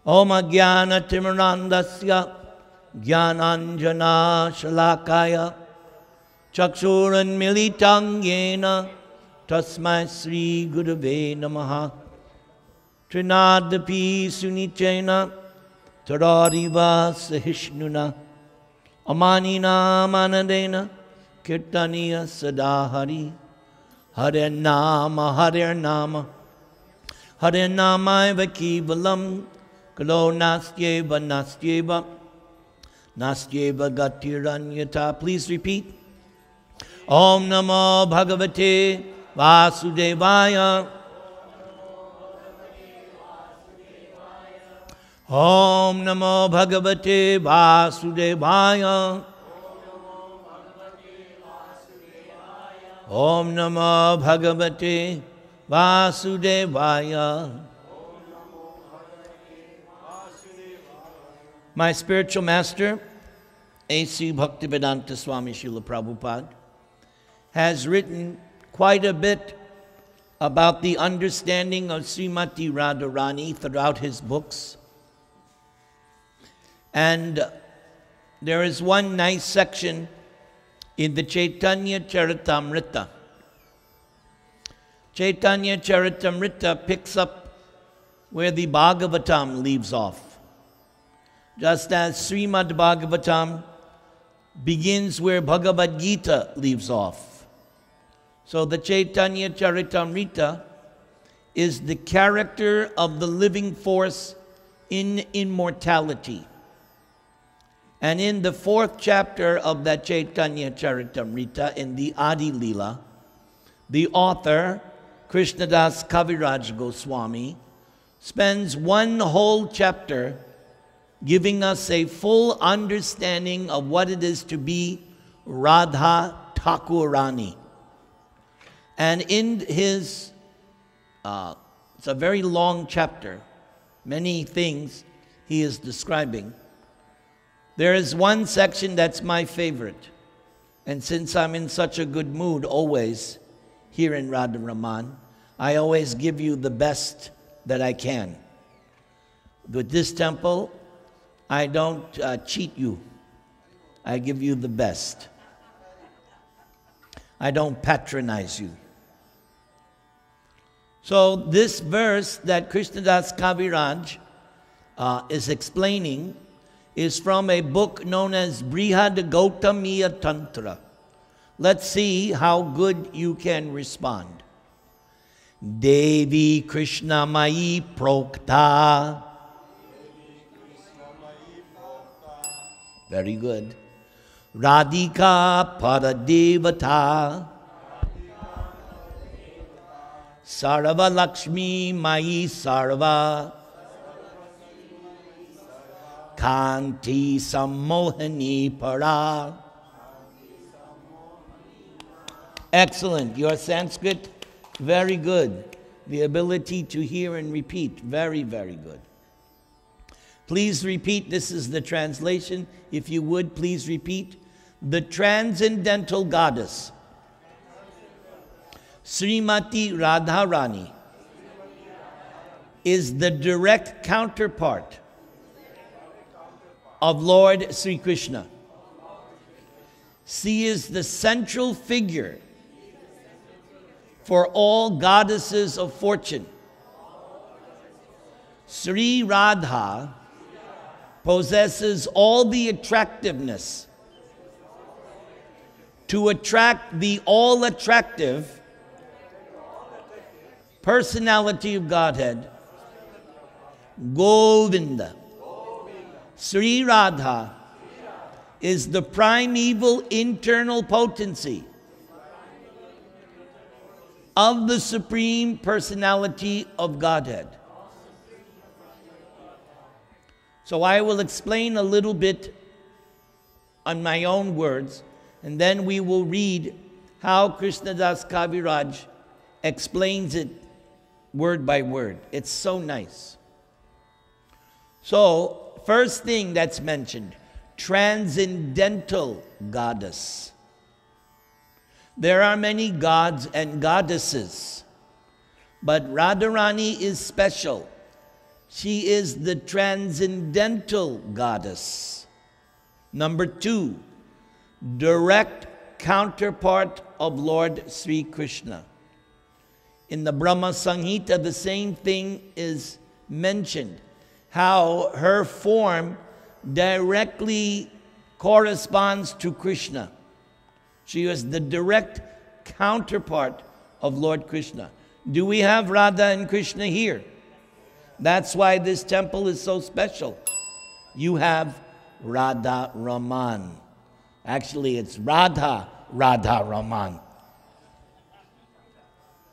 Om Ajnana Timirandasya Jnananjana Shalakaya Chakshuran Militang Yena Tasmai Sri Gurave Namaha Trinadapi Sunichena Taradiva Sahishnuna Amanina Manadena Kirtaniya Sadahari Hare Nama Hare Nama Hare Nama Vakivalam Kalo Nastyeva Nastyeva Nastyeva Gatiranyata. Please repeat. Om Namo Bhagavate Vasudevaya. Om Namo Bhagavate Vasudevaya. Om Namo Bhagavate Vasudevaya. My spiritual master, A.C. Bhaktivedanta Swami Srila Prabhupada, has written quite a bit about the understanding of Srimati Radharani throughout his books. And there is one nice section in the Chaitanya Charitamrita. Chaitanya Charitamrita picks up where the Bhagavatam leaves off. Just as Srimad Bhagavatam begins where Bhagavad Gita leaves off. So the Chaitanya Charitamrita is the character of the living force in immortality. And in the 4th chapter of that Chaitanya Charitamrita, in the Adi Lila, the author, Krishnadas Kaviraj Goswami, spends one whole chapter giving us a full understanding of what it is to be Radha Thakurani. And in his, it's a very long chapter, many things he is describing. There is one section that's my favorite. And since I'm in such a good mood always here in Radha Raman, I always give you the best that I can. With this temple, I don't cheat you. I give you the best. I don't patronize you. So this verse that Krishnadas Kaviraj is explaining is from a book known as Brihad Gautamiya Tantra. Let's see how good you can respond. Devi Krishna Mai Prokta. Very good. Radhika Paradevata. Sarva Lakshmi Mai Sarva. Kanti Sammohani Para. Excellent. Your Sanskrit, very good. The ability to hear and repeat, very, very good. Please repeat. This is the translation. If you would, please repeat. The transcendental goddess, Srimati Radharani, is the direct counterpart of Lord Sri Krishna. She is the central figure for all goddesses of fortune. Sri Radha possesses all the attractiveness to attract the all-attractive personality of Godhead, Govinda. Sri Radha is the primeval internal potency of the Supreme Personality of Godhead. So I will explain a little bit on my own words, and then we will read how Krishnadas Kaviraj explains it word by word. It's so nice. So, first thing that's mentioned, transcendental goddess. There are many gods and goddesses, but Radharani is special. She is the transcendental goddess. Number 2, direct counterpart of Lord Sri Krishna. In the Brahma Samhita, the same thing is mentioned, how her form directly corresponds to Krishna. She was the direct counterpart of Lord Krishna. Do we have Radha and Krishna here? That's why this temple is so special. You have Radha Raman. Actually, it's Radha Raman.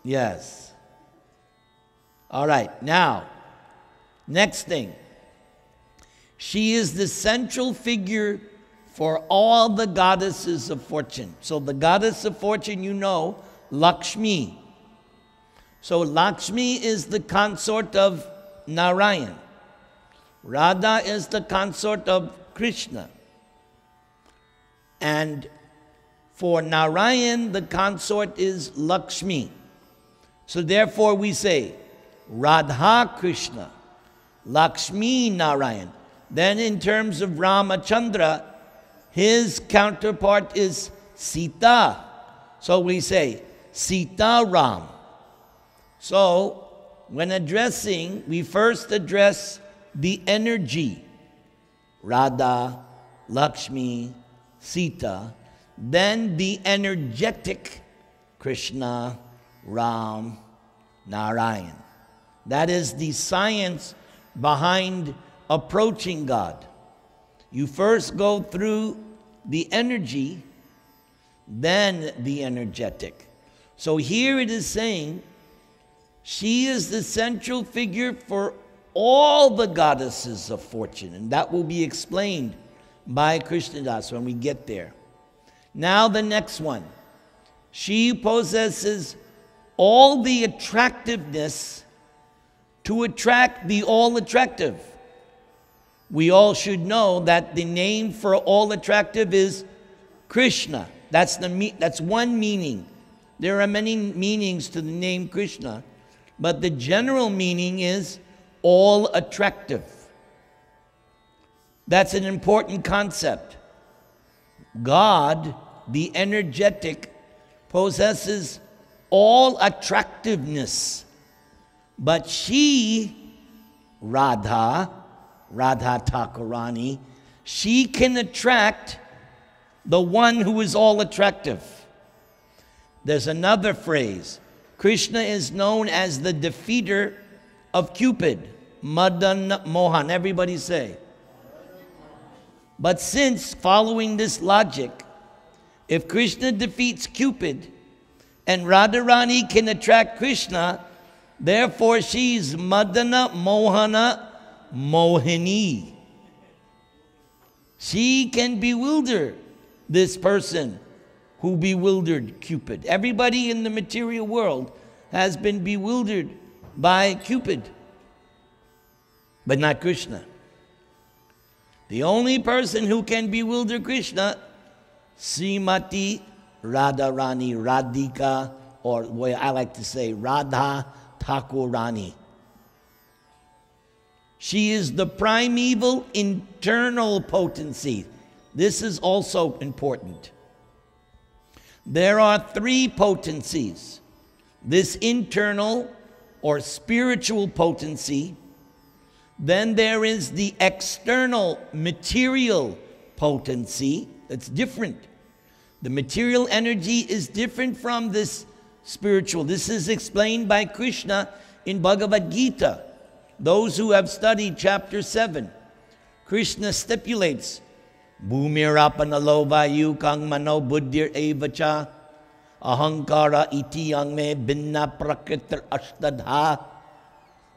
Yes. All right, now, next thing. She is the central figure for all the goddesses of fortune. So the goddess of fortune, you know, Lakshmi. So Lakshmi is the consort of Narayan. Radha is the consort of Krishna. And for Narayan, the consort is Lakshmi. So therefore we say Radha Krishna, Lakshmi Narayan. Then in terms of Ramachandra, his counterpart is Sita. So we say Sita Ram. So when addressing, we first address the energy, Radha, Lakshmi, Sita, then the energetic, Krishna, Ram, Narayan. That is the science behind approaching God. You first go through the energy, then the energetic. So here it is saying, she is the central figure for all the goddesses of fortune. And that will be explained by Krishnadas when we get there. Now the next one. She possesses all the attractiveness to attract the all-attractive. We all should know that the name for all-attractive is Krishna. That's one meaning. There are many meanings to the name Krishna, but the general meaning is all-attractive. That's an important concept. God, the energetic, possesses all attractiveness. But she, Radha Thakurani, she can attract the one who is all attractive. There's another phrase. Krishna is known as the defeater of Cupid. Madan Mohan. Everybody say. But since, following this logic, if Krishna defeats Cupid and Radharani can attract Krishna, therefore she's Madana Mohana Mohini. She can bewilder this person who bewildered Cupid. Everybody in the material world has been bewildered by Cupid, but not Krishna. The only person who can bewilder Krishna, Srimati Radharani, Radhika, or the way I like to say, Radha Thakurani. She is the primeval internal potency. This is also important. There are three potencies. This internal or spiritual potency. Then there is the external material potency. That's different. The material energy is different from this spiritual. This is explained by Krishna in Bhagavad Gita. Those who have studied chapter 7, Krishna stipulates, Bhumirapana vayu kang mano buddhir evacha ahankara iti yang me binna prakritir ashtadha.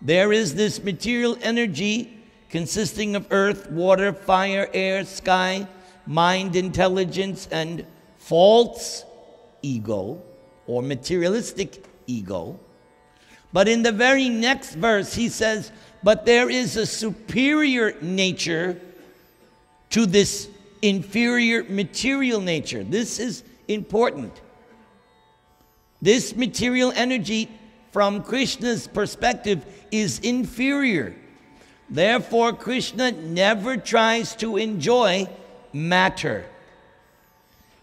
There is this material energy consisting of earth, water, fire, air, sky, mind, intelligence, and false ego or materialistic ego. But in the very next verse, he says, but there is a superior nature to this inferior material nature. This is important. This material energy, from Krishna's perspective, is inferior. Therefore, Krishna never tries to enjoy matter.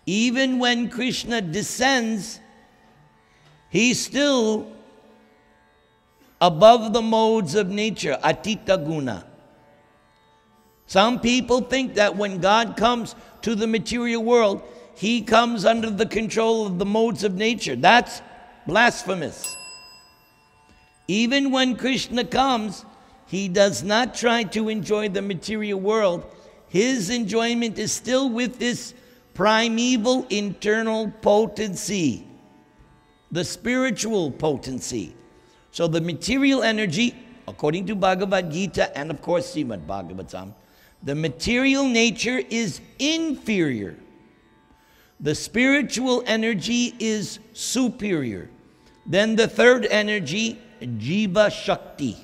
Even when Krishna descends, he's still above the modes of nature, Atita Guna. Some people think that when God comes to the material world, he comes under the control of the modes of nature. That's blasphemous. Even when Krishna comes, he does not try to enjoy the material world. His enjoyment is still with this primeval internal potency, the spiritual potency. So the material energy, according to Bhagavad Gita and of course Srimad Bhagavatam, the material nature is inferior. The spiritual energy is superior. Then the third energy, Jiva Shakti,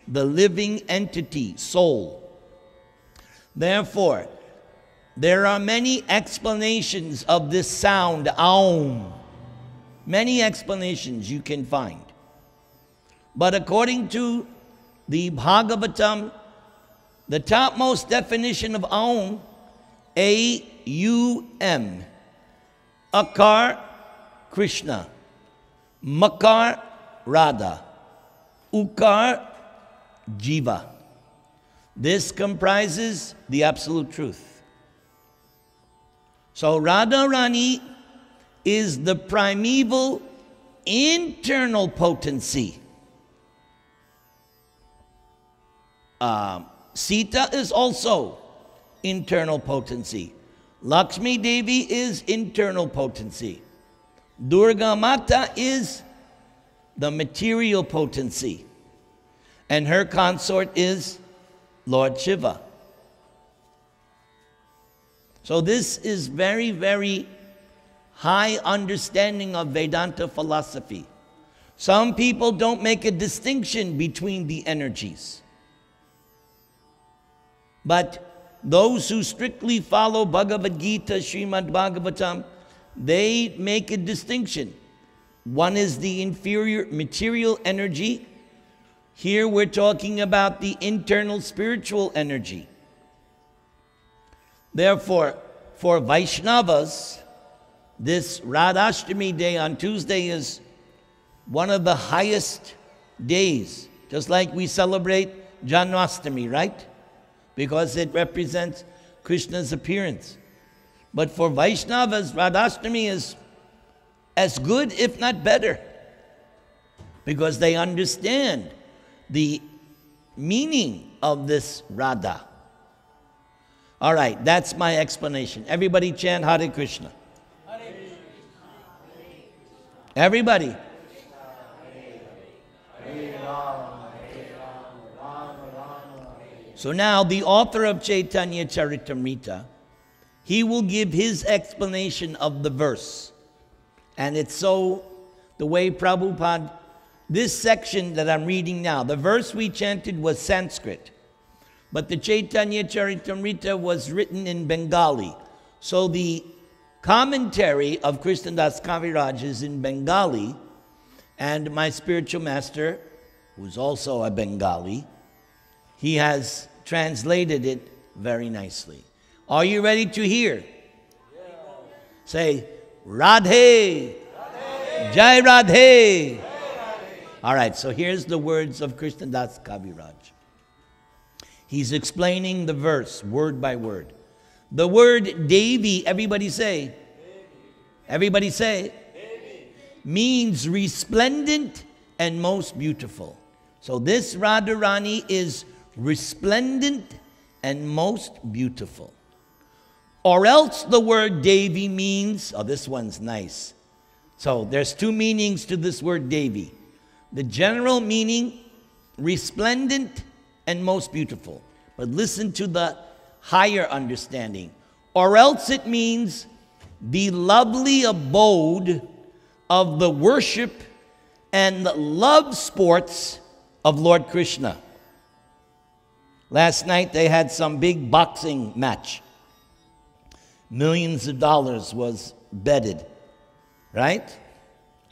the living entity, soul. Therefore, there are many explanations of this sound, Aum. Many explanations you can find. But according to the Bhagavatam, the topmost definition of Aum, A-U-M, Akar, Krishna, Makar, Radha, Ukar, Jiva. This comprises the absolute truth. So Radharani is the primeval internal potency. Sita is also internal potency. Lakshmi Devi is internal potency. Durga Mata is the material potency. And her consort is Lord Shiva. So this is very, very high understanding of Vedanta philosophy. Some people don't make a distinction between the energies. But those who strictly follow Bhagavad Gita, Srimad Bhagavatam, they make a distinction. One is the inferior material energy. Here we're talking about the internal spiritual energy. Therefore, for Vaishnavas, this Radhashtami day on Tuesday is one of the highest days. Just like we celebrate Janmashtami, right? Because it represents Krishna's appearance. But for Vaishnavas, Radhashtami is as good, if not better, because they understand the meaning of this Radha. All right, that's my explanation. Everybody chant Hare Krishna. Hare Krishna. Everybody. So now the author of Chaitanya Charitamrita, he will give his explanation of the verse. And it's so, the way Prabhupada, this section that I'm reading now, the verse we chanted was Sanskrit. But the Chaitanya Charitamrita was written in Bengali. So the commentary of Krishnadas Kaviraj is in Bengali. And my spiritual master, who's also a Bengali, he has translated it very nicely. Are you ready to hear? Yeah. Say, Radhe, Radhe. Jai Radhe. Jai Radhe. All right, so here's the words of Krishnadas Kaviraj. He's explaining the verse word by word. The word Devi, everybody say, Devi. Everybody say, Devi. Means resplendent and most beautiful. So this Radharani is resplendent and most beautiful. Or else the word Devi means, oh, this one's nice. So there's two meanings to this word Devi. The general meaning, resplendent and most beautiful. But listen to the higher understanding. Or else it means the lovely abode of the worship and the love sports of Lord Krishna. Last night they had some big boxing match. Millions of dollars was betted, right?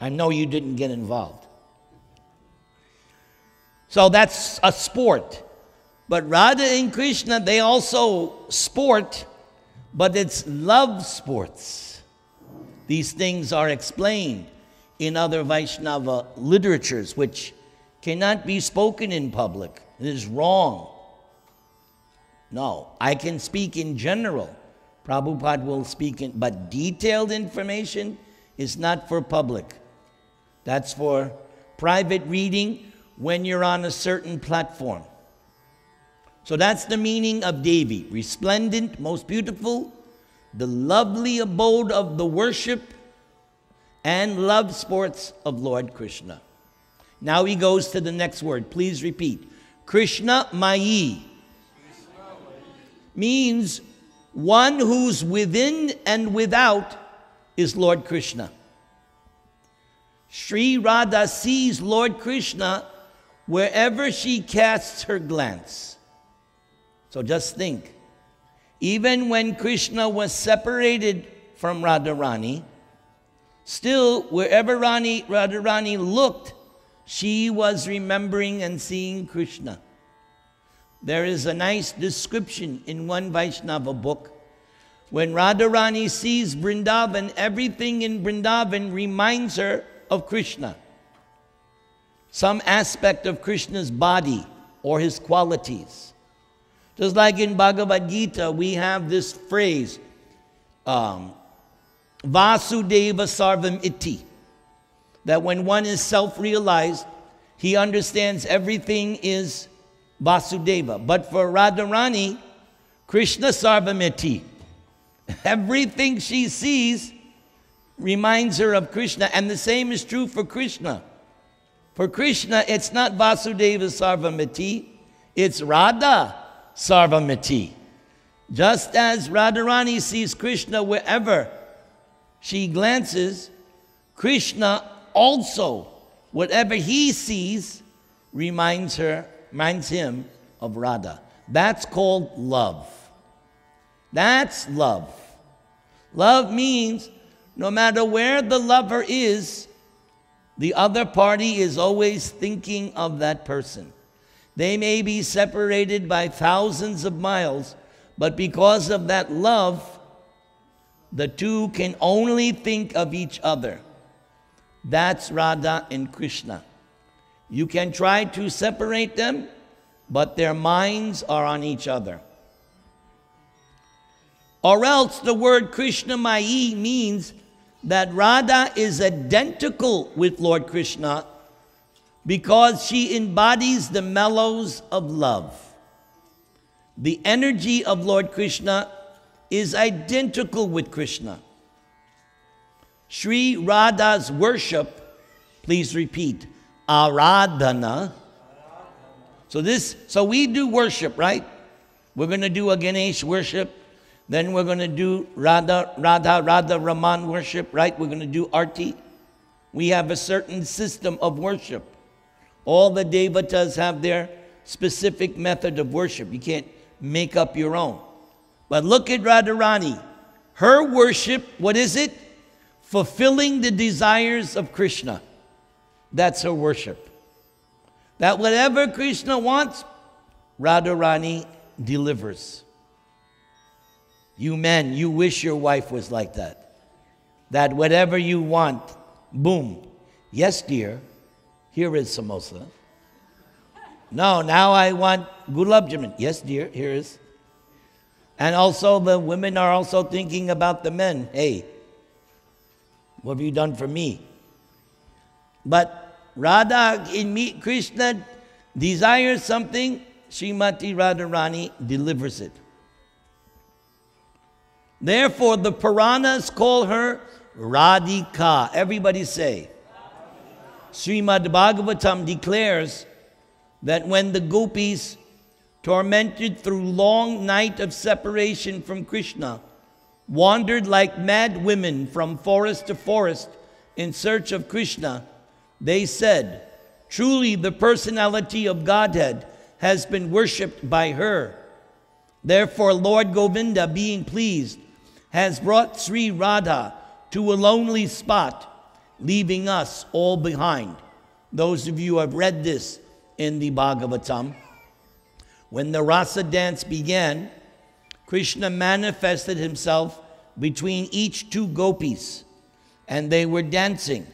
I know you didn't get involved. So that's a sport. But Radha and Krishna, they also sport, but it's love sports. These things are explained in other Vaishnava literatures, which cannot be spoken in public. It is wrong. No, I can speak in general. Prabhupada will speak in, but detailed information is not for public. That's for private reading when you're on a certain platform. So that's the meaning of Devi. Resplendent, most beautiful, the lovely abode of the worship and love sports of Lord Krishna. Now he goes to the next word. Please repeat. Krishna Mayi means one who's within and without is Lord Krishna. Sri Radha sees Lord Krishna wherever she casts her glance. So just think, even when Krishna was separated from Radharani, still wherever Radharani looked, she was remembering and seeing Krishna. There is a nice description in one Vaishnava book. When Radharani sees Vrindavan, everything in Vrindavan reminds her of Krishna. Some aspect of Krishna's body or his qualities. Just like in Bhagavad Gita, we have this phrase, Vasudeva Sarvam Iti, that when one is self-realized, he understands everything is Vasudeva. But for Radharani, Krishna Sarvam Iti, everything she sees reminds her of Krishna, and the same is true for Krishna. For Krishna, it's not Vasudeva Sarvamiti, it's Radha Sarvamiti. Just as Radharani sees Krishna wherever she glances, Krishna also, whatever he sees, reminds him of Radha. That's called love. That's love. Love means no matter where the lover is, the other party is always thinking of that person. They may be separated by thousands of miles, but because of that love, the two can only think of each other. That's Radha and Krishna. You can try to separate them, but their minds are on each other. Or else the word Krishna Mayi means that Radha is identical with Lord Krishna because she embodies the mellows of love. The energy of Lord Krishna is identical with Krishna. Sri Radha's worship, please repeat, Aradhana. So we do worship, right? We're going to do a Ganesh worship. Then we're going to do Radha Raman worship, right? We're going to do Arti. We have a certain system of worship. All the devatas have their specific method of worship. You can't make up your own. But look at Radharani. Her worship, what is it? Fulfilling the desires of Krishna. That's her worship. That whatever Krishna wants, Radharani delivers. You men, you wish your wife was like that. That whatever you want, boom. Yes, dear, here is samosa. No, now I want gulab jamun. Yes, dear, here is. And also the women are also thinking about the men. Hey, what have you done for me? But Radha, Krishna desires something, Srimati Radharani delivers it. Therefore, the Puranas call her Radhika. Everybody say. Srimad Bhagavatam declares that when the gopis, tormented through long night of separation from Krishna, wandered like mad women from forest to forest in search of Krishna, they said, truly the personality of Godhead has been worshipped by her. Therefore, Lord Govinda, being pleased, has brought Sri Radha to a lonely spot, leaving us all behind. Those of you who have read this in the Bhagavatam, When the rasa dance began, Krishna manifested himself between each two gopis, and they were dancing.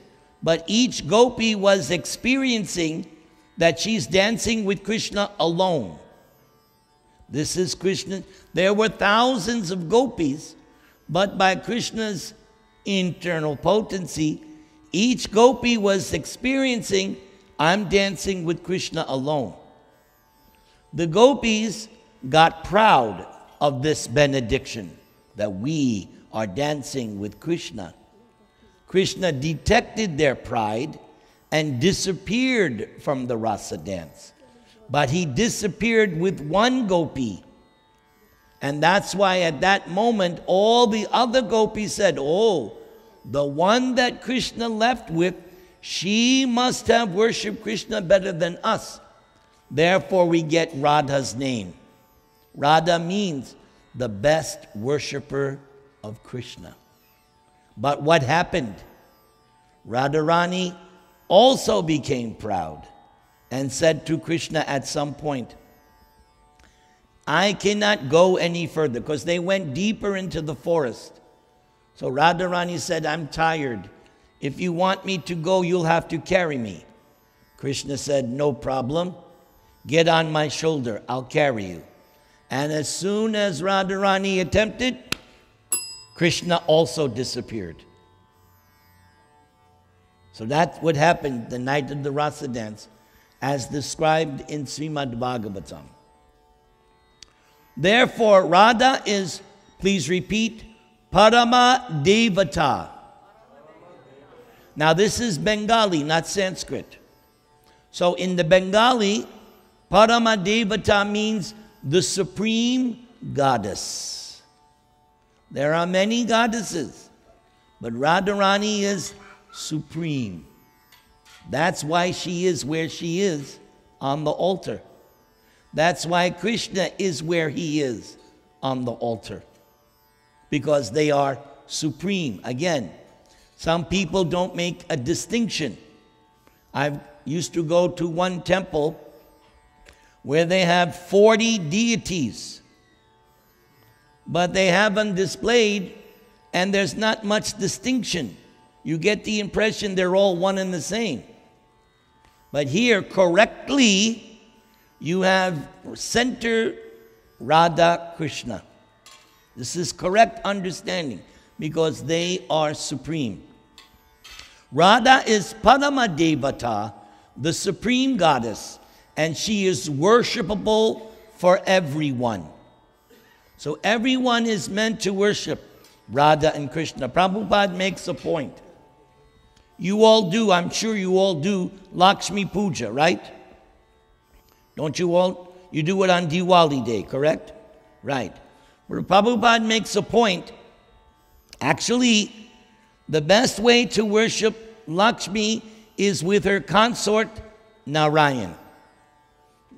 But each gopi was experiencing that she's dancing with Krishna alone. This is Krishna. There were thousands of gopis, but by Krishna's internal potency, each gopi was experiencing, I'm dancing with Krishna alone. The gopis got proud of this benediction, that we are dancing with Krishna. Krishna detected their pride and disappeared from the rasa dance. But he disappeared with one gopi. And that's why at that moment, all the other gopis said, oh, the one that Krishna left with, she must have worshipped Krishna better than us. Therefore, we get Radha's name. Radha means the best worshipper of Krishna. But what happened? Radharani also became proud and said to Krishna at some point, I cannot go any further, because they went deeper into the forest. So Radharani said, I'm tired. If you want me to go, you'll have to carry me. Krishna said, no problem. Get on my shoulder, I'll carry you. And as soon as Radharani attempted, Krishna also disappeared. So that's what happened the night of the rasa dance, as described in Srimad Bhagavatam. Therefore, Radha is, please repeat, Parama Devata. Now this is Bengali, not Sanskrit. So in the Bengali, Parama Devata means the supreme goddess. There are many goddesses, but Radharani is supreme. That's why she is where she is on the altar. That's why Krishna is where he is on the altar, because they are supreme. Again, some people don't make a distinction. I used to go to one temple where they have 40 deities, but they have them displayed and there's not much distinction. You get the impression they're all one and the same. But here, correctly, you have center Radha Krishna. This is correct understanding, because they are supreme. Radha is Parama Devata, the supreme goddess, and she is worshipable for everyone. So everyone is meant to worship Radha and Krishna. Prabhupada makes a point. You all do, I'm sure you all do, Lakshmi Puja, right? Don't you all? You do it on Diwali day, correct? Right. Where Prabhupada makes a point, actually, the best way to worship Lakshmi is with her consort, Narayan.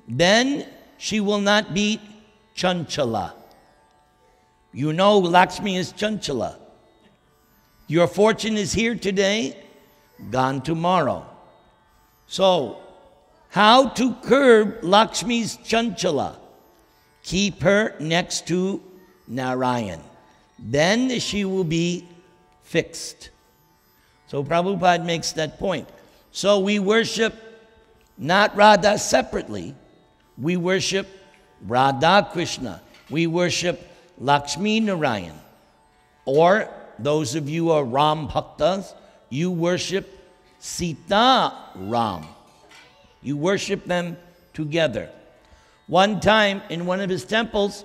Then she will not be Chanchala. You know Lakshmi is Chanchala. Your fortune is here today, gone tomorrow. So, how to curb Lakshmi's Chanchala? Keep her next to Narayan. Then she will be fixed. So Prabhupada makes that point. So we worship not Radha separately. We worship Radha Krishna. We worship Lakshmi Narayan. Or those of you who are Ram Bhaktas, you worship Sita Ram. You worship them together. One time in one of his temples,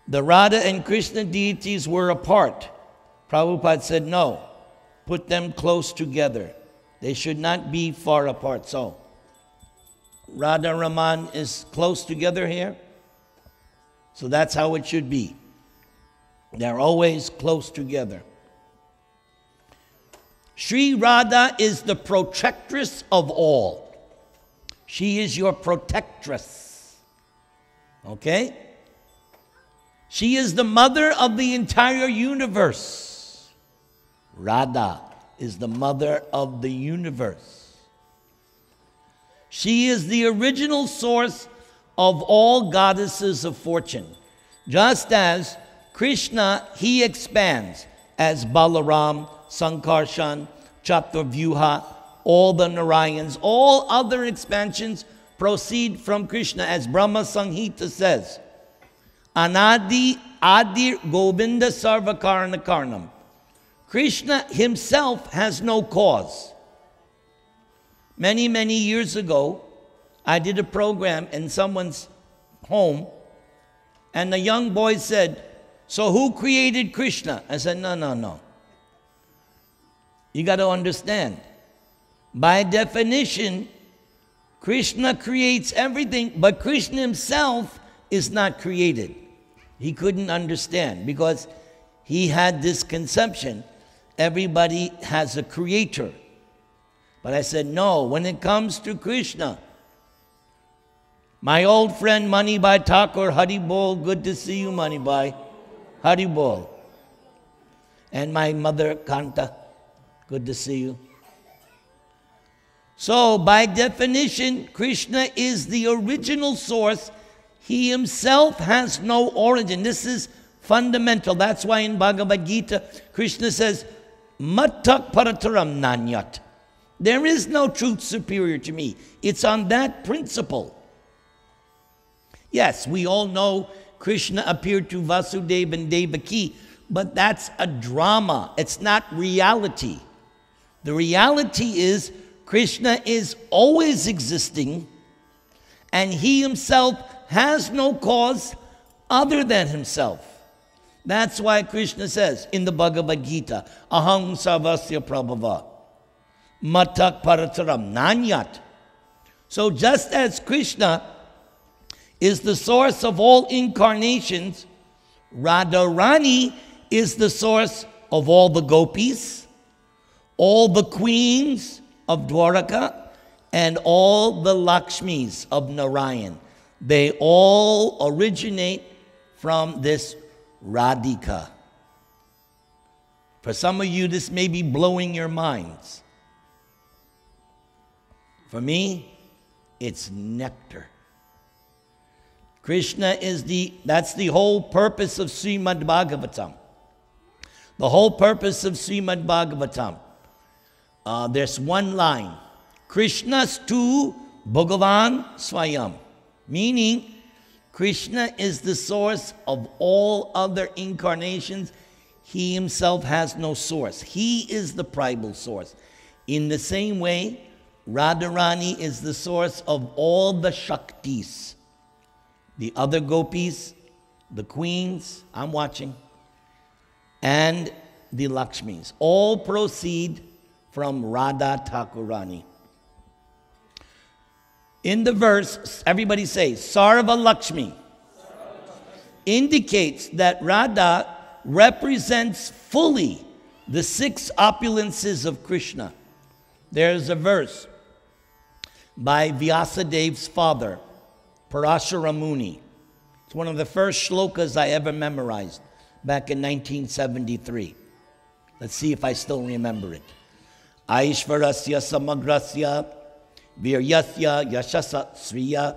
the Radha and Krishna deities were apart. Prabhupada said, no, put them close together. They should not be far apart. So, Radha Raman is close together here. So that's how it should be. They're always close together. Sri Radha is the protectress of all. She is your protectress. Okay? She is the mother of the entire universe. Radha is the mother of the universe. She is the original source of all goddesses of fortune. Just as Krishna, he expands as Balaram, Sankarshan, Chaturvyuha, all the Narayans, all other expansions proceed from Krishna, as Brahma Samhita says. Anadi Adir Govinda Sarvakarana Karnam. Krishna himself has no cause. Many, many years ago, I did a program in someone's home, and the young boy said, "So who created Krishna?" I said, No. You got to understand. By definition, Krishna creates everything, but Krishna himself is not created. He couldn't understand because he had this conception. Everybody has a creator. But I said, no, when it comes to Krishna, my old friend Manibhai Thakur, Hari Bol, good to see you, Manibhai. Hari Bol. And my mother, Kanta, good to see you. So, by definition, Krishna is the original source. He himself has no origin. This is fundamental. That's why in Bhagavad Gita, Krishna says, Mattak parataram nanyat. There is no truth superior to me. It's on that principle. Yes, we all know Krishna appeared to Vasudeva and Devaki, but that's a drama. It's not reality. The reality is Krishna is always existing, and he himself has no cause other than himself. That's why Krishna says in the Bhagavad Gita, Aham sarvasya prabhava, matak parataram nanyat. So just as Krishna is the source of all incarnations, Radharani is the source of all the gopis, all the queens of Dwaraka, and all the Lakshmis of Narayan. They all originate from this Radhika. For some of you, this may be blowing your minds. For me, it's nectar. Krishna is that's the whole purpose of Srimad Bhagavatam. The whole purpose of Srimad Bhagavatam. There's one line. Krishnastu Bhagavan Swayam. Meaning, Krishna is the source of all other incarnations. He himself has no source. He is the primal source. In the same way, Radharani is the source of all the Shaktis. The other gopis, the queens, I'm watching, and the Lakshmis. All proceed from Radha Thakurani. In the verse, everybody say, Sarva Lakshmi, indicates that Radha represents fully the 6 opulences of Krishna. There's a verse by Vyasadev's father, Parashara Muni. It's one of the first shlokas I ever memorized back in 1973. Let's see if I still remember it. Aishvarasya samagrasya viryasya yashasa sriya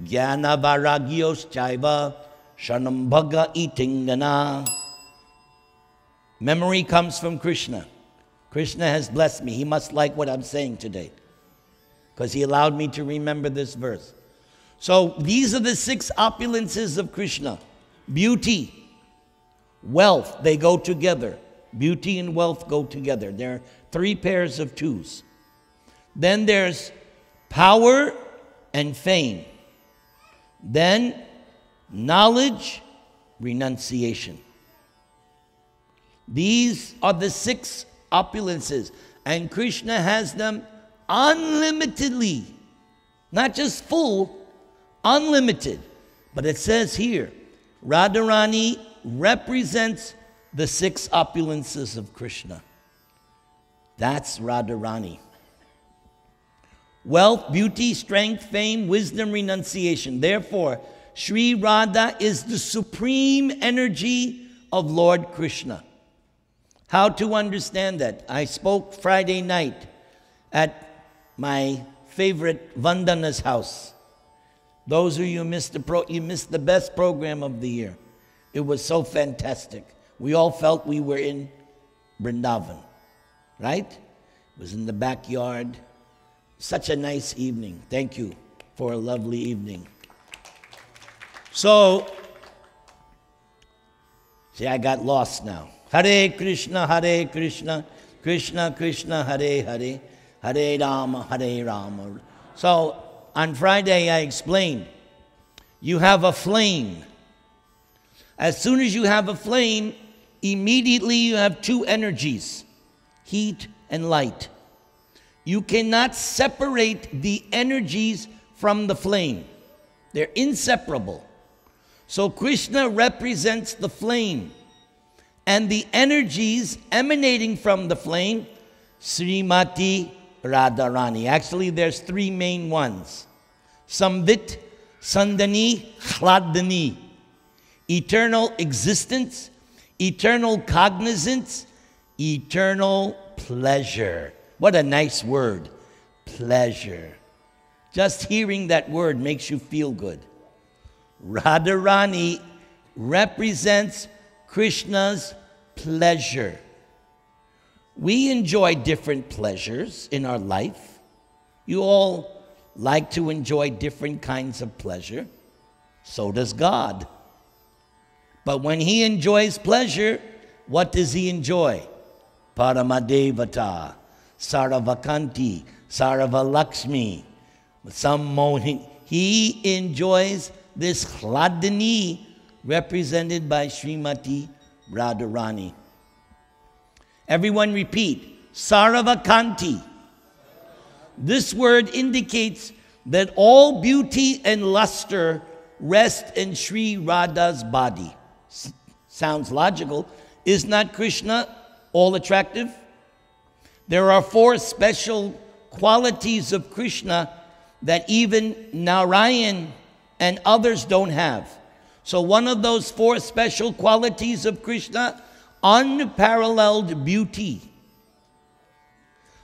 jnana varagyos chaiva shanambhaga itingana. Memory comes from Krishna. Krishna has blessed me. He must like what I'm saying today, because he allowed me to remember this verse. So these are the 6 opulences of Krishna. Beauty, wealth, they go together. Beauty and wealth go together. There are 3 pairs of 2s. Then there's power and fame. Then knowledge, renunciation. These are the 6 opulences. And Krishna has them unlimitedly. Not just full, unlimited. But it says here, Radharani represents the 6 opulences of Krishna. That's Radharani. Wealth, beauty, strength, fame, wisdom, renunciation. Therefore, Sri Radha is the supreme energy of Lord Krishna. How to understand that? I spoke Friday night at my favorite Vandana's house. Those of you missed you missed the best program of the year. It was so fantastic. We all felt we were in Vrindavan, right? It was in the backyard. Such a nice evening. Thank you for a lovely evening. So, see, I got lost now. Hare Krishna, Krishna Krishna, Hare Hare, Hare Rama. So, on Friday I explained, you have a flame. As soon as you have a flame, immediately you have two energies, heat and light. You cannot separate the energies from the flame. They're inseparable. So Krishna represents the flame. And the energies emanating from the flame, Srimati Radharani. Actually, there's three main ones. Samvit, Sandani, Hladani. Eternal existence, eternal cognizance, eternal pleasure. What a nice word, pleasure. Just hearing that word makes you feel good. Radharani represents Krishna's pleasure. We enjoy different pleasures in our life. You all like to enjoy different kinds of pleasure. So does God. But when he enjoys pleasure, what does he enjoy? Paramadevata, Saravakanti, Saravalakshmi. He enjoys this Hladani represented by Srimati Radharani. Everyone repeat, Saravakanti. This word indicates that all beauty and luster rest in Sri Radha's body. Sounds logical. Is not Krishna all attractive? There are 4 special qualities of Krishna that even Narayan and others don't have. So one of those 4 special qualities of Krishna, unparalleled beauty.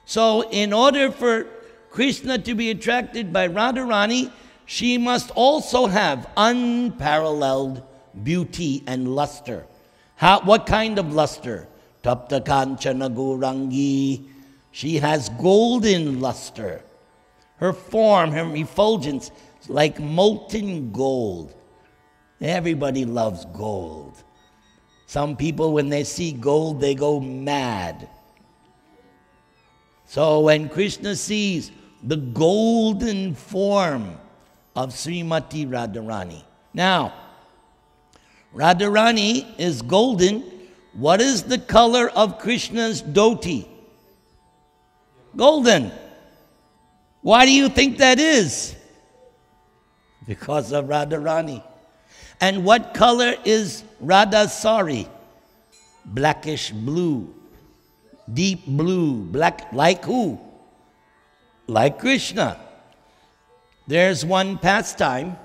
So in order for Krishna to be attracted by Radharani, she must also have unparalleled beauty and luster. What kind of luster? Tapta Kanchana Gaurangi. She has golden luster. Her form, her effulgence, is like molten gold. Everybody loves gold. Some people, when they see gold, they go mad. So when Krishna sees the golden form of Srimati Radharani. Now, Radharani is golden. What is the color of Krishna's dhoti? Golden. Why do you think that is? Because of Radharani. And what color is Radha's sari? Blackish blue. Deep blue. Black. Like who? Like Krishna. There's one pastime.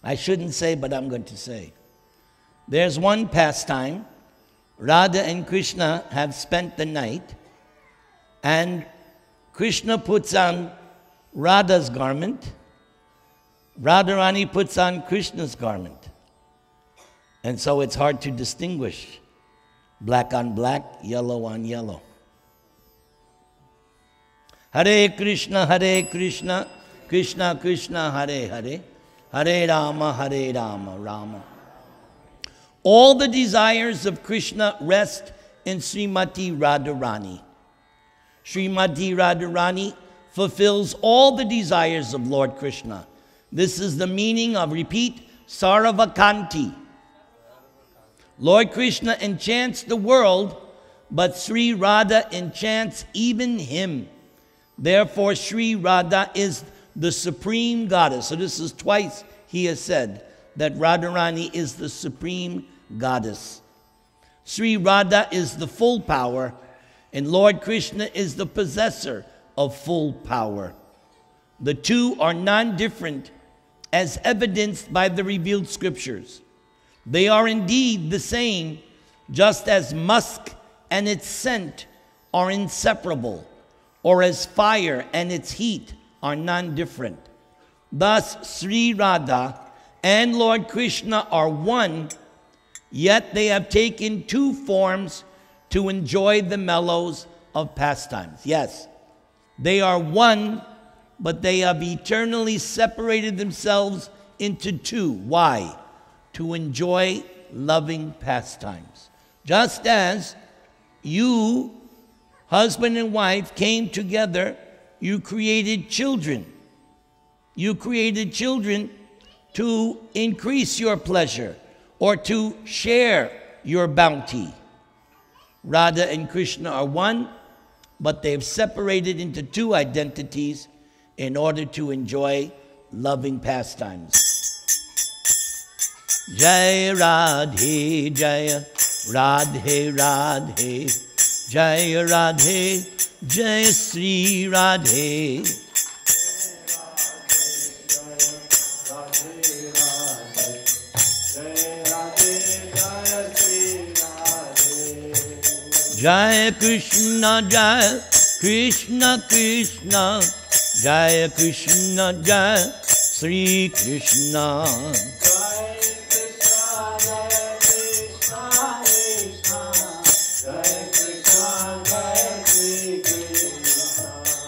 I shouldn't say, but I'm going to say. There's one pastime. Radha and Krishna have spent the night, and Krishna puts on Radha's garment. Radharani puts on Krishna's garment. And so it's hard to distinguish. Black on black, yellow on yellow. Hare Krishna, Krishna Krishna, Hare Hare, Hare Rama, Rama. All the desires of Krishna rest in Srimati Radharani. Srimati Radharani fulfills all the desires of Lord Krishna. This is the meaning of, repeat, Saravakanti. Lord Krishna enchants the world, but Sri Radha enchants even him. Therefore, Sri Radha is the supreme goddess. So this is twice he has said that Radharani is the supreme goddess. Sri Radha is the full power, and Lord Krishna is the possessor of full power. The two are non-different, as evidenced by the revealed scriptures. They are indeed the same, just as musk and its scent are inseparable, or as fire and its heat are non-different. Thus, Sri Radha and Lord Krishna are one, yet they have taken two forms to enjoy the mellows of pastimes. Yes, they are one, but they have eternally separated themselves into two. Why? To enjoy loving pastimes. Just as you, husband and wife, came together, you created children. You created children to increase your pleasure or to share your bounty. Radha and Krishna are one, but they've separated into two identities in order to enjoy loving pastimes. Jai Radhe, Jai Radhe, Radhe, Jai Radhe, Jai Sri Radhe. Jai Krishna, Jai Krishna, Krishna, Jai Krishna, Jai Sri Krishna.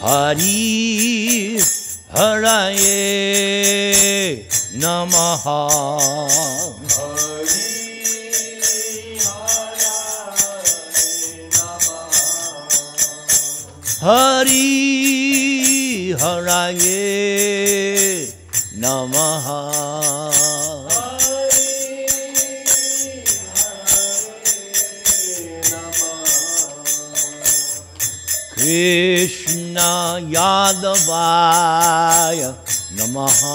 Hari Haraye Namaha. Hari Haraye Namaha. Krishna Yadavaya Namaha.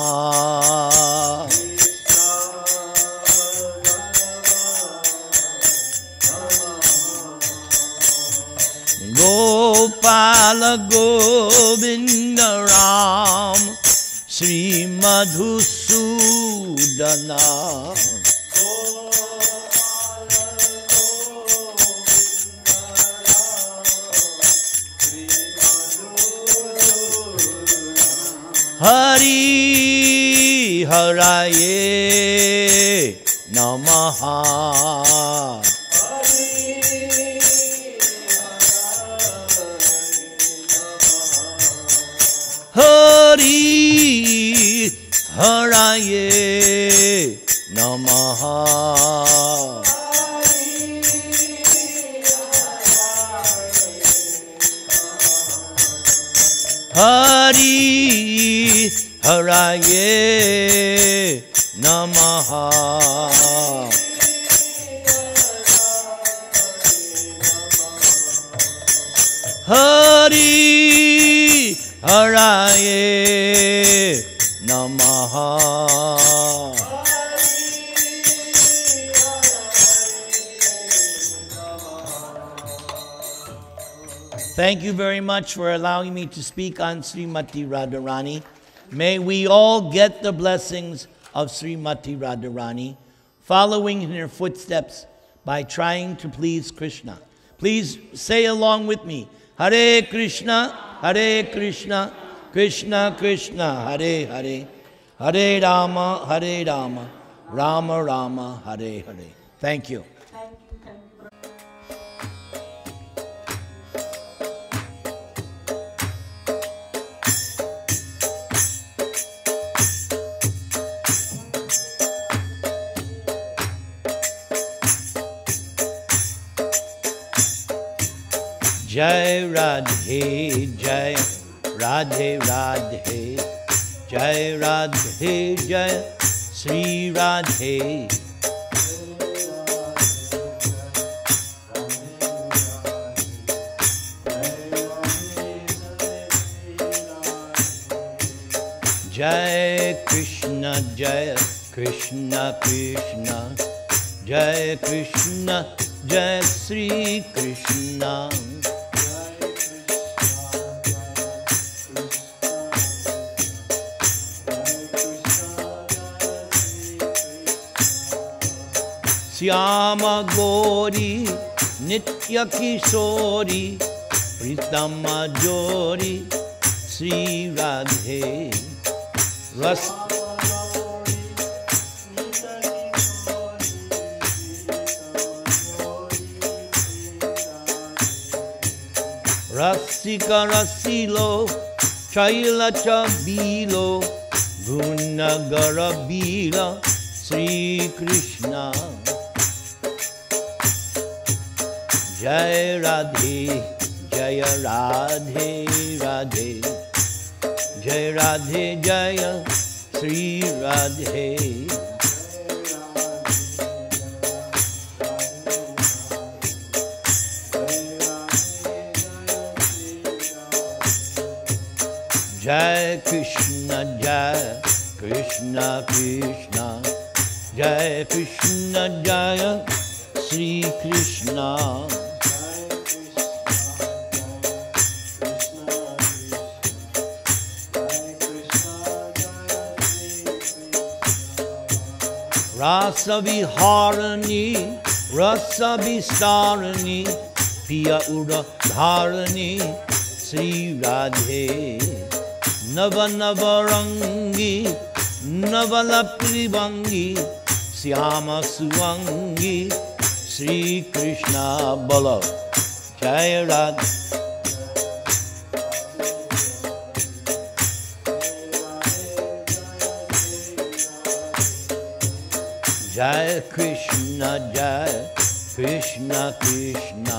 Gopala Govinda Ram Sri Madhusudana. Hari Haraye Namaha. Hari Haraye Namaha. Hari Haraye Namaha. Hari Haraye Namaha. Thank you very much for allowing me to speak on Srimati Radharani. May we all get the blessings of Srimati Radharani, following in her footsteps by trying to please Krishna. Please say along with me, Hare Krishna, Krishna Krishna, Hare Hare, Hare Rama, Rama Rama, Hare Hare. Thank you. Jai Radhe, Jai Radhe Radhe, Jai Radhe, Jai Sri Radhe. Jai Krishna, Jai Krishna, Krishna, Jai Krishna, Jai Sri Krishna. Syama Gauri, Nitya Kishori, Pritama Jori, Sri Radhe. रस रसिका रसिलो शैल चबीलो गुणगर बीर श्री कृष्ण जय राधे जय राधे राधे जय राधे जय श्री राधे जय कृष्ण कृष्ण जय कृष्ण जय श्री कृष्ण रस विहारिणी रस विस्तारिणी पिया उदाहरणी श्री राधे नव नव रंगी नवल त्रिभंगी श्याम सुवंगी श्री कृष्ण बोलो जय राधे जय कृष्ण कृष्ण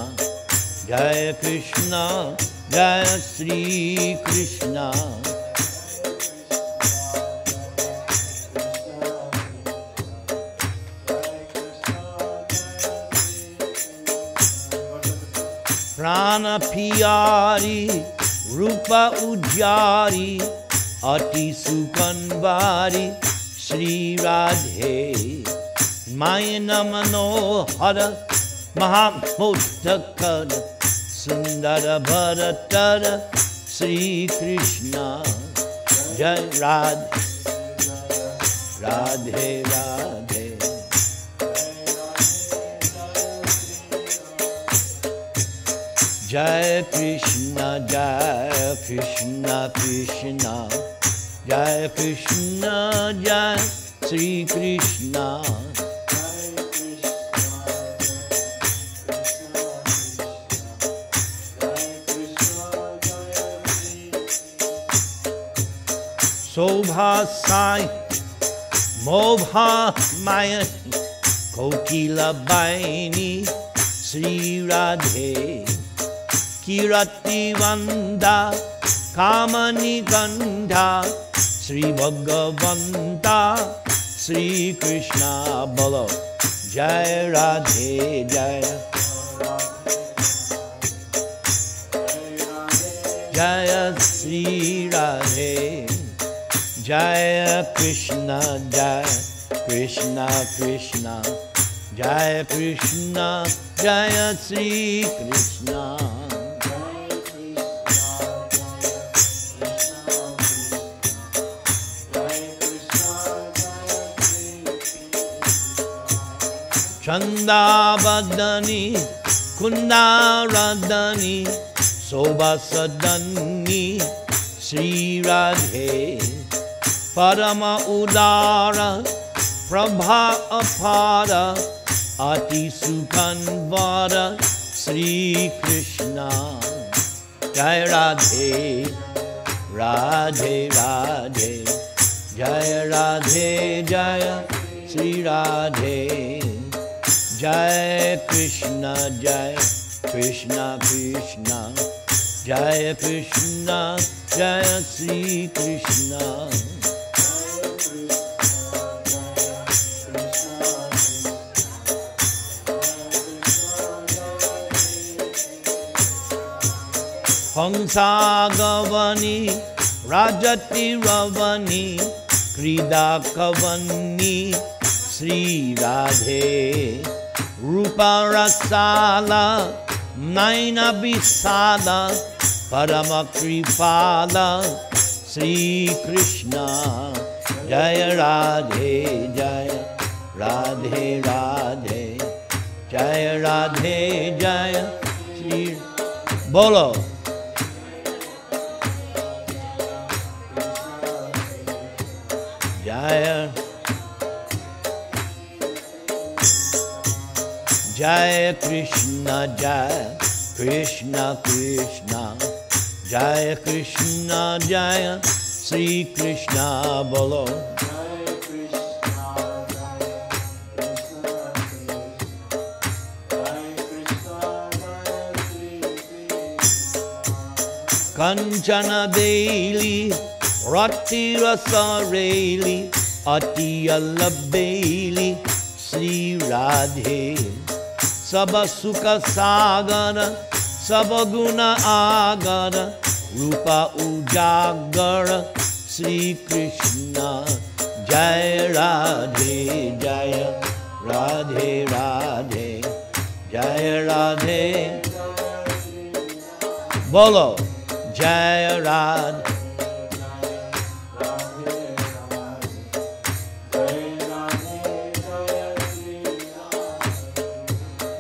जय कृष्ण जय श्री कृष्ण प्राण पियारी रूप उज्जारी अति सुकनवारी श्री राधे मायन मनोहर महामोदकर सुंदर भरतर श्री कृष्ण जय राधे राधे राधे जय कृष्ण जय कृष्ण जय श्री कृष्ण शोभा साई मोभा मायनी कोकिला बाइनी श्री राधे कीर्ति वंदा कामनी गंधा श्री भगवंता श्री कृष्ण बोलो जय राधे जय जय श्री राधे जय कृष्ण जय कृष्ण जय श्री कृष्ण चंदावदनी कुंदारदनी शोभा सदनी श्री राधे परम उदार प्रभा अपार अति सुकनवर श्री कृष्ण जय राधे राधे राधे जय राधे जय श्री राधे जय कृष्ण जय कृष्ण जय श्री कृष्ण हंसागवनी राजति रवनी क्रीडा कवनी श्री राधे रूपा रसाला नयन विशाला परम कृपाला श्री कृष्ण जय राधे राधे राधे जय राधे जय श्री बोलो Jaya Krishna Krishna, Jaya Krishna Jaya Sri Krishna Bolo. Kanchana Deli, Rati Rasareli, Atiyalabeli, Sri Radhe, Sabasuka Sagara, Sabaguna Agara, Rupa Ujagara, Sri Krishna, Jaya Radhe, Jaya Radhe Radhe, Jaya Radhe, Bolo. Jaya Radhe,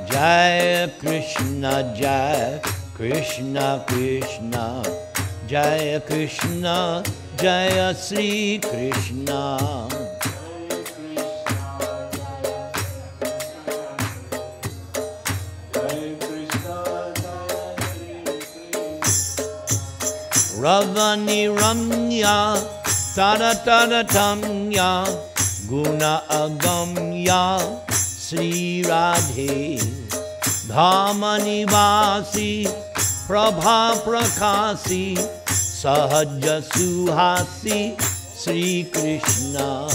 Jaya Krishna Krishna, Jaya Krishna, Jaya Sri Krishna. Ravani Ramya, Tada Tada Tamya, Guna Agamya, Sri Radhe, Dhamani Vasi, Prabha Prakasi, Sahaja Suhasi, Sri Krishna,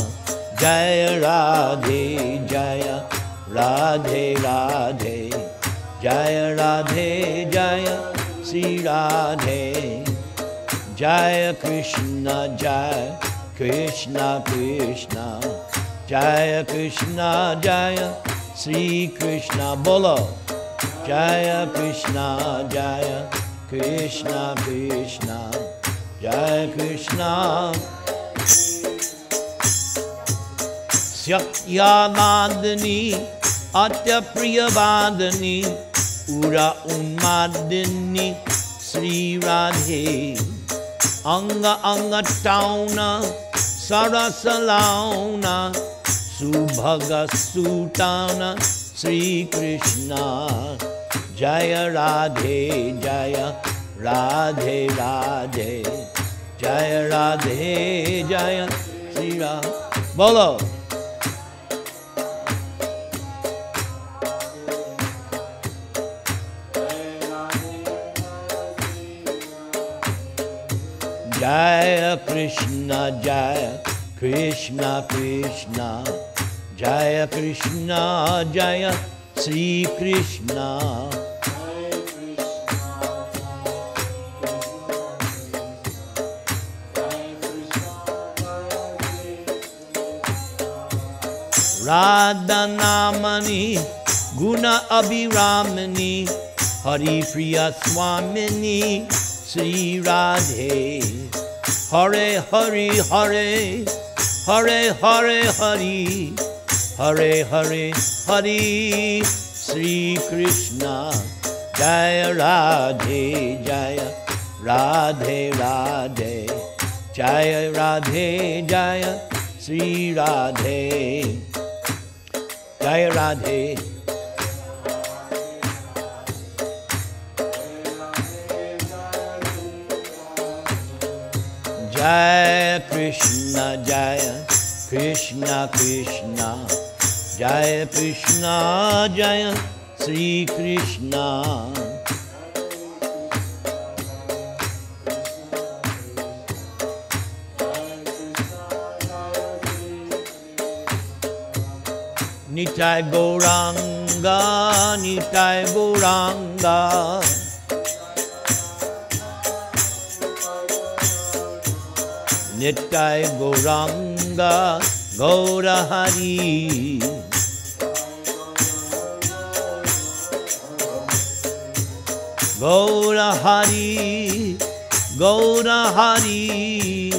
Jaya Radhe, Jaya Radhe Radhe, Jaya Radhe, Jaya Sri Radhe. Jaya Krishna Krishna, Jaya Krishna Jaya Sri Krishna Bolo. Jaya Krishna Krishna, Jaya Krishna. Satyavadani, Atya Priyavadani, Ura Unmadini, Sri Radhe. Anga Anga Tauna, Sarasalauna, Subhaga Sutana, Sri Krishna. Jaya Radhe, Jaya Radhe Radhe, Jaya Radhe, Jaya Sri Radhe. Bolo. Jaya Krishna Krishna, Jaya Krishna, Jaya Sri Krishna. Radha Namani, Guna Abhiramani, Hari Priya Swamini, Sri Radhe. Hare Hare Hare, Hare Hare Hare, Hare Hare Hare, Sri Krishna. Jaya Radhe, Jaya Radhe Radhe, Jaya Radhe, Jaya Sri Radhe. Jaya Radhe. Jaya Krishna Krishna, Jaya Krishna, Jaya Sri Krishna. Nitai Gauranga, Nitai Gauranga, Nitai Gauranga, Gaura Hari. Gaura Hari, Gaura Hari,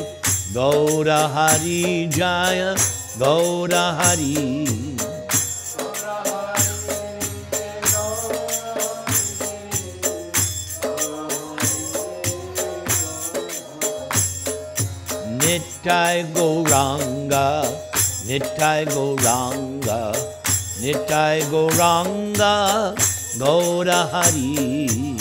Gaura Hari, Jaya Gaura Hari. Nitai Gauranga, Nitai Gauranga, Nitai Gauranga Gaura Hari.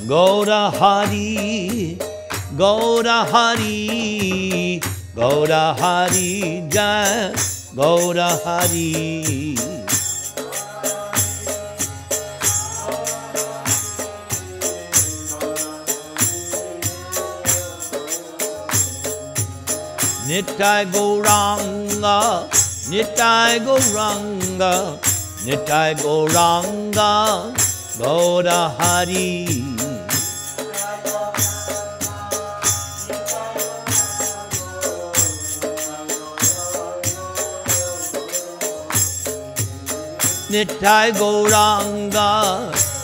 Gaura Hari, Gaura Hari, Gaura Hari, Jai Gaura Hari. Nitai Gauranga, Nitai Gauranga, Nitai Gauranga, Gaura Hari. Nitai Gauranga,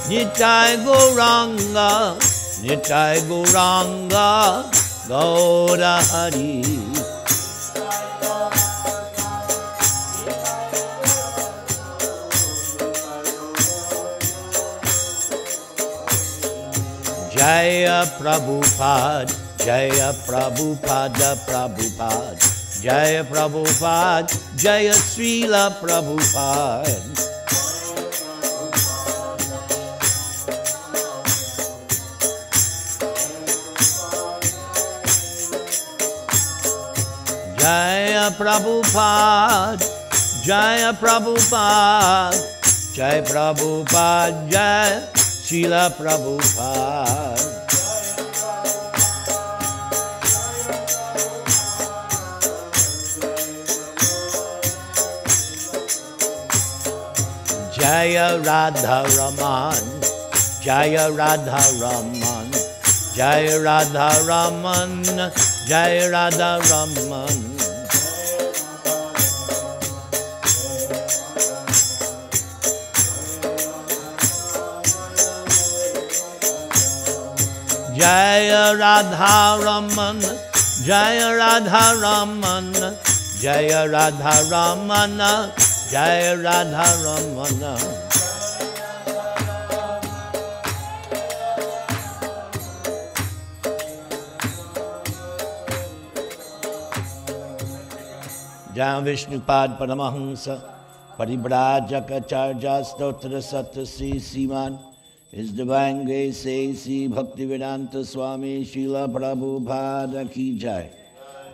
Nitai Gauranga, Nitai Gauranga, Gaura Hari. Jaya Prabhupada, Jaya Prabhupada, Prabhupada, Jaya Prabhupada, Jaya Srila Prabhupada. Jaya Prabhupada, Jaya Prabhupada, Jaya Prabhupada, Jaya Srila Prabhupada. Jaya Radha Raman, Jaya Radha Raman, Jaya Radha Raman, Jaya Radha Raman. Jaya Radha Raman, Jaya Radha Raman, Jaya Radha Ramana, Jaya Radha Ramana. Jaya Vishnupad Paramahamsa, Paribrajaka Charja Stotra Sattasi Siman. His Divine Grace says, Sri Bhaktivedanta Swami Srila Prabhupada Ki Jai,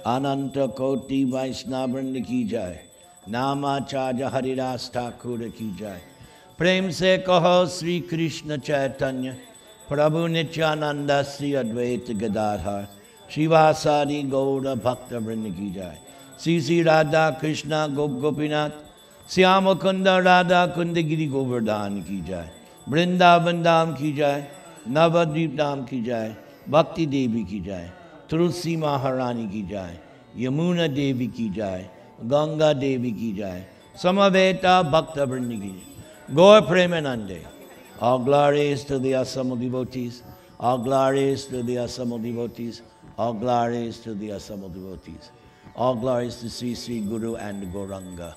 Ananta Koti Vaishnavanda Ki Jai, Namacharya Haridas Thakur Ki Jai. Prem se kaho Sri Krishna Chaitanya, Prabhu Nityananda Sri Advaita Gadadhar, Shivasari Gaura Bhakta Vrinda Ki Jai. Sri Sri Radha Krishna Gop Gopinath, Syama Kunda Radha Kundagiri Govardhan Ki Jai. Vrindavan Dham Ki Jai, Navadvip Dham Ki Jai, Bhakti Devi Ki Jai, Tulsi Maharani Ki Jai, Yamuna Devi Ki Jai, Ganga Devi Ki Jai, Samaveta Bhakta Vrindi Ki Jai, Gaur Premanande. All glories to the Asama devotees, all glories to the Asama devotees, all glories to the Asama devotees, all glories to Sri Sri Guru and Gauranga.